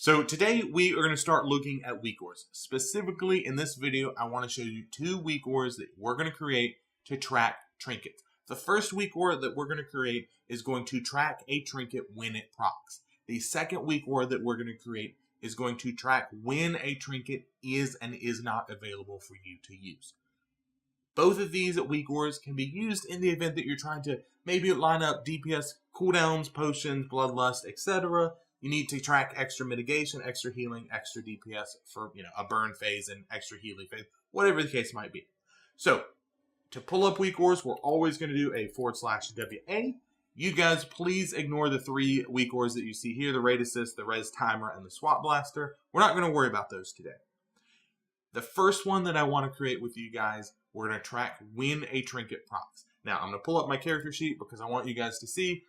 So today we are going to start looking at weak ores. Specifically in this video, I want to show you two weak ores that we're going to create to track trinkets. The first weak ore that we're going to create is going to track a trinket when it procs. The second weak ore that we're going to create is going to track when a trinket is and is not available for you to use. Both of these weak ores can be used in the event that you're trying to maybe line up DPS cooldowns, potions, bloodlust, etc. You need to track extra mitigation, extra healing, extra DPS for a burn phase and extra healing phase, whatever the case might be. So to pull up weak ores, we're always going to do a /WA. You guys, please ignore the three weak ores that you see here, the raid assist, the res timer, and the swap blaster. We're not going to worry about those today. The first one that I want to create with you guys, we're going to track when a trinket procs. Now, I'm going to pull up my character sheet because I want you guys to see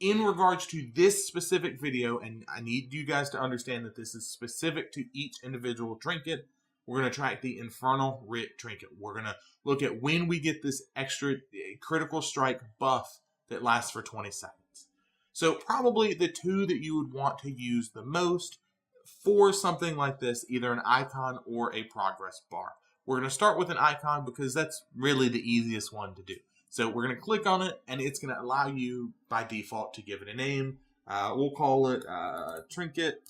in regards to this specific video, and I need you guys to understand that this is specific to each individual trinket. We're going to track the Infernal Writ trinket. We're going to look at when we get this extra critical strike buff that lasts for 20 seconds. So probably the two that you would want to use the most for something like this, either an icon or a progress bar. We're going to start with an icon because that's really the easiest one to do. So we're going to click on it, and it's going to allow you by default to give it a name. We'll call it trinket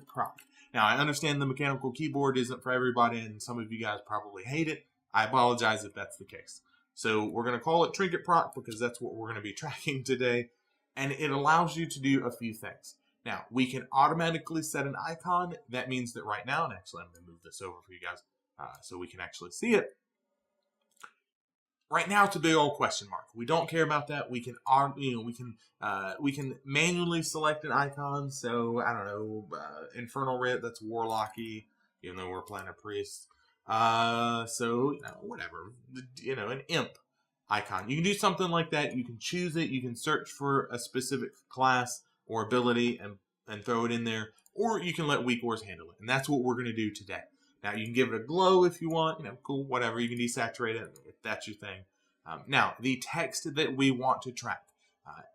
proc. Now, I understand the mechanical keyboard isn't for everybody, and some of you guys probably hate it. I apologize if that's the case. So we're going to call it trinket proc because that's what we're going to be tracking today, and it allows you to do a few things. Now, we can automatically set an icon. That means that right now, and actually I'm going to move this over for you guys so we can actually see it. Right now, it's a big old question mark. We don't care about that. We can, we can manually select an icon. So I don't know, Infernal Writ. That's Warlocky, even though we're playing a priest. So whatever. An imp icon. You can do something like that. You can choose it. You can search for a specific class or ability and throw it in there, or you can let weak ores handle it. And that's what we're going to do today. Now, you can give it a glow if you want, cool, whatever. You can desaturate it if that's your thing. Now, the text that we want to track.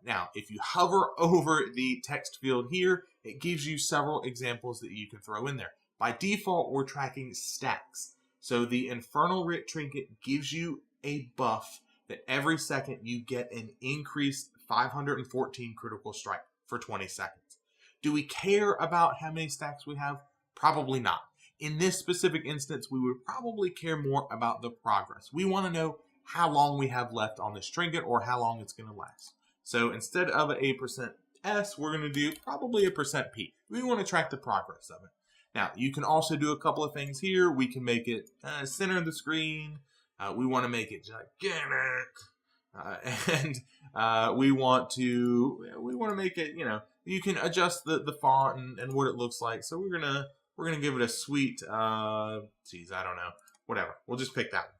Now, if you hover over the text field here, it gives you several examples that you can throw in there. By default, we're tracking stacks. So the Infernal Writ trinket gives you a buff that every second you get an increased 514 critical strike for 20 seconds. Do we care about how many stacks we have? Probably not. In this specific instance, we would probably care more about the progress. We want to know how long we have left on this trinket or how long it's going to last. So instead of a %S, we're going to do probably a %P. We want to track the progress of it. Now, you can also do a couple of things here. We can make it center of the screen. We want to make it gigantic. And we want to make it, you can adjust the font and what it looks like. So we're gonna give it a sweet, I don't know, whatever. We'll just pick that one.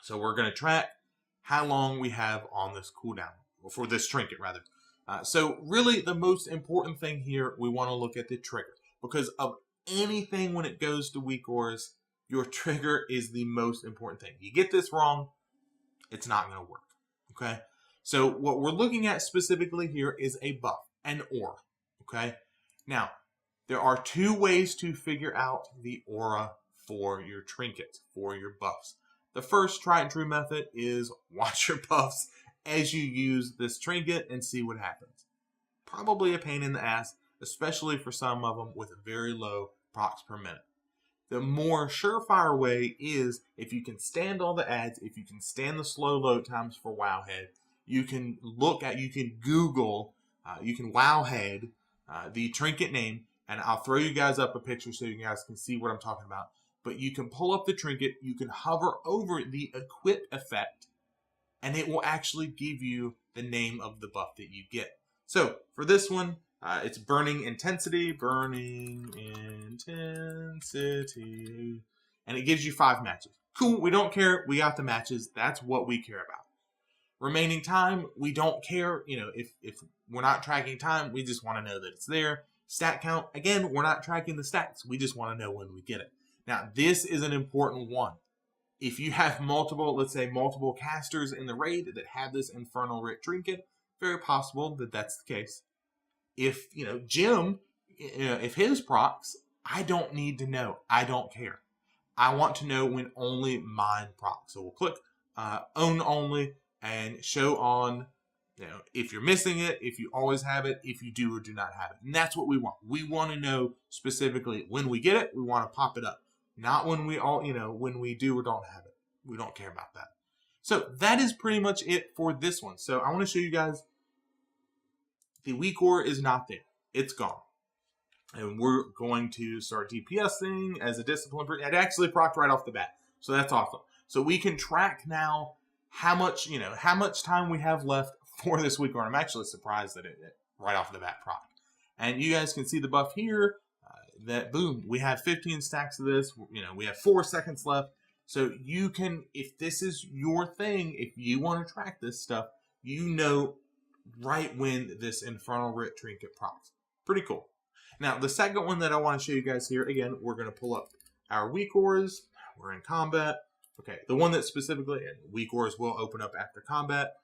So we're gonna track how long we have on this cooldown, or for this trinket rather. So really the most important thing here, we want to look at the trigger, because of anything when it goes to weak ores, your trigger is the most important thing. You get this wrong, it's not gonna work, okay? So what we're looking at specifically here is a buff, an aura, okay? Now, there are two ways to figure out the aura for your trinkets, for your buffs. The first tried and true method is watch your buffs as you use this trinket and see what happens. Probably a pain in the ass, especially for some of them with very low procs per minute. The more surefire way is if you can stand all the ads, if you can stand the slow load times for Wowhead, you can Google, you can Wowhead the trinket name, and I'll throw you guys up a picture so you guys can see what I'm talking about. But you can pull up the trinket, you can hover over the equip effect, and it will actually give you the name of the buff that you get. So for this one, it's Burning Intensity, and it gives you 5 matches. Cool, we don't care, we got the matches, that's what we care about. Remaining time, we don't care, if we're not tracking time, we just want to know that it's there. Stat count, again, we're not tracking the stats, we just want to know when we get it. Now, this is an important one. If you have multiple, let's say multiple casters in the raid that have this Infernal Writ trinket, very possible that that's the case. If, Jim if his procs, I don't need to know. I don't care. I want to know when only mine procs. So we'll click own only and show on, if you're missing it, if you always have it, if you do or do not have it. And that's what we want. We want to know specifically when we get it, we want to pop it up. Not when we when we do or don't have it. We don't care about that. So that is pretty much it for this one. So I want to show you guys the weak aura is not there. It's gone. And we're going to start DPSing as a discipline. It actually procced right off the bat. So that's awesome. So we can track now how much time we have left for this weak aura. I'm actually surprised that it right off the bat proc. And you guys can see the buff here that boom, we have 15 stacks of this. We have 4 seconds left. So you can, if this is your thing, if you want to track this stuff, right when this Infernal Writ Trinket procs. Pretty cool. Now, the second one that I want to show you guys here, again, we're going to pull up our weak auras. We're in combat. Okay, the one that specifically, and weak auras will open up after combat.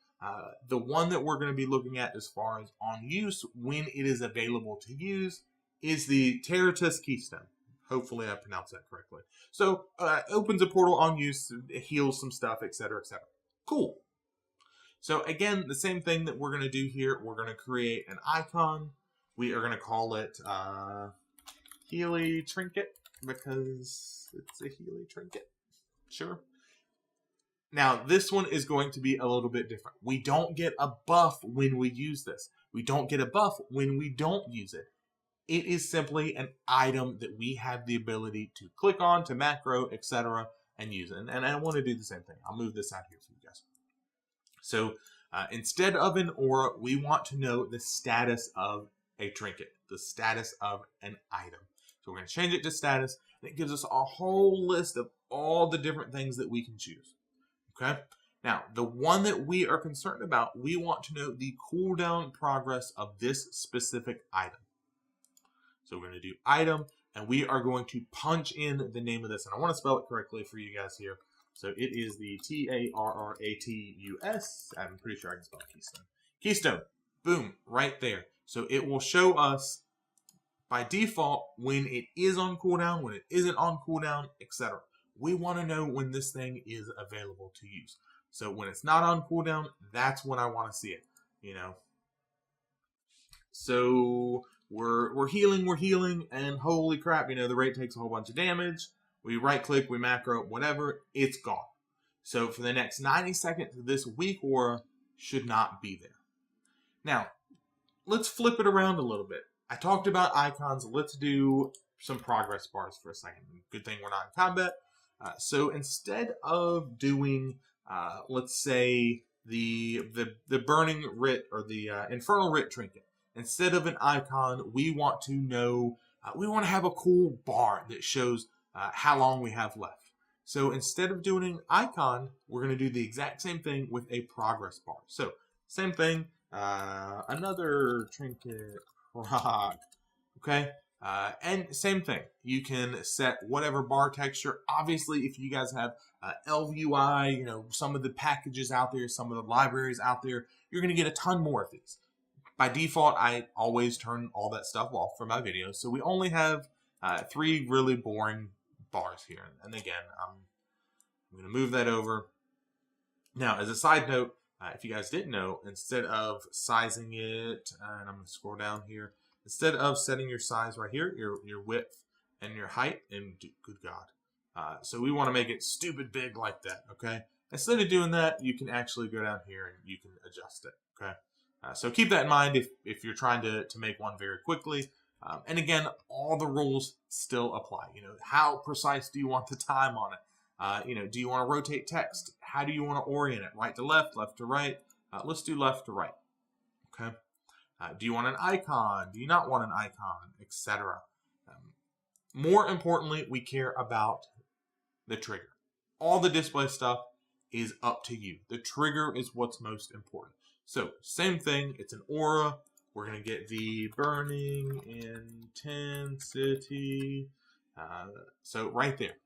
The one that we're going to be looking at as far as on use, when it is available to use, is the Trinkets Keystone. Hopefully I pronounced that correctly. So, opens a portal on use, heals some stuff, etc., etc. Cool. So again, the same thing that we're going to do here. We're going to create an icon. We are going to call it Healy Trinket because it's a Healy Trinket. Sure. Now, this one is going to be a little bit different. We don't get a buff when we use this. We don't get a buff when we don't use it. It is simply an item that we have the ability to click on, to macro, etc., and use it. And I want to do the same thing. I'll move this out here for you guys. So instead of an aura, we want to know the status of a trinket, the status of an item. So we're going to change it to status, and it gives us a whole list of all the different things that we can choose. Okay? Now, the one that we are concerned about, we want to know the cooldown progress of this specific item. So we're going to do item, and we are going to punch in the name of this. And I want to spell it correctly for you guys here. So it is the Tarratus. I'm pretty sure I can spell Keystone. Keystone. Boom. Right there. So it will show us by default when it is on cooldown, when it isn't on cooldown, etc. We want to know when this thing is available to use. So when it's not on cooldown, that's when I want to see it. So we're healing, and holy crap, the rate takes a whole bunch of damage. We right click, we macro, whatever, it's gone. So for the next 90 seconds, this weak aura should not be there. Now, let's flip it around a little bit. I talked about icons. Let's do some progress bars for a second. Good thing we're not in combat. So instead of doing, let's say, the Burning Writ or the Infernal Writ Trinket, instead of an icon, we want to know, we want to have a cool bar that shows how long we have left. So instead of doing an icon, we're going to do the exact same thing with a progress bar. So same thing, another trinket proc, okay? And same thing, you can set whatever bar texture. Obviously, if you guys have LUI, some of the packages out there, some of the libraries out there, you're going to get a ton more of these. By default, I always turn all that stuff off for my videos. So we only have 3 really boring bars here. And again, I'm going to move that over. Now, as a side note, if you guys didn't know, instead of sizing it, and I'm going to scroll down here, instead of setting your size right here, your width and your height, and good God. So we want to make it stupid big like that, okay? Instead of doing that, you can actually go down here and you can adjust it, okay? So keep that in mind if you're trying to make one very quickly. And again, all the rules still apply. How precise do you want the time on it? Do you want to rotate text? How do you want to orient it? Right to left to right? Let's do left to right. Okay. Do you want an icon? Do you not want an icon? Etc. More importantly, we care about the trigger. All the display stuff is up to you. The trigger is what's most important. So same thing. It's an aura. We're going to get the burning intensity. So right there.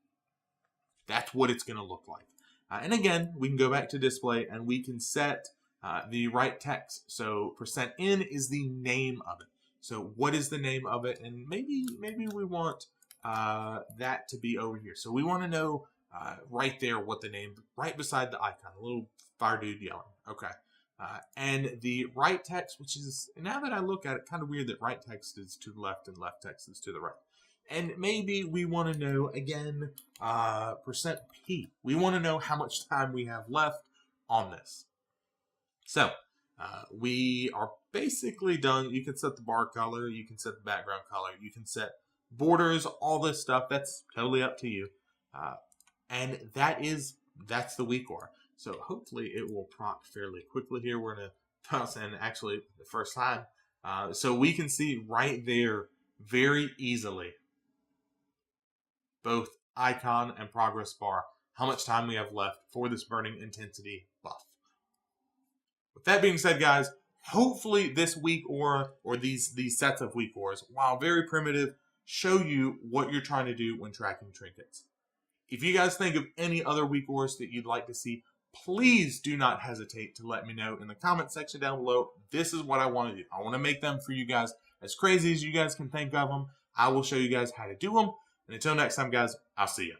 That's what it's going to look like. And again, we can go back to display and we can set the right text. So %n is the name of it. So what is the name of it? And maybe we want that to be over here. So we want to know right there what the name, right beside the icon, a little fire dude yelling. Okay. And the right text, which is, now that I look at it, kind of weird that right text is to the left and left text is to the right. And maybe we want to know, again, %P. We want to know how much time we have left on this. So we are basically done. You can set the bar color. You can set the background color. You can set borders, all this stuff. That's totally up to you. And that's the weekor. So hopefully it will proc fairly quickly here. We're going to toss in actually the first time. So we can see right there very easily, both icon and progress bar, how much time we have left for this burning intensity buff. With that being said, guys, hopefully this weekor or these sets of weekors, while very primitive, show you what you're trying to do when tracking trinkets. If you guys think of any other weekors that you'd like to see, please do not hesitate to let me know in the comment section down below. This is what I want to do. I want to make them for you guys as crazy as you guys can think of them. I will show you guys how to do them. And until next time, guys, I'll see you.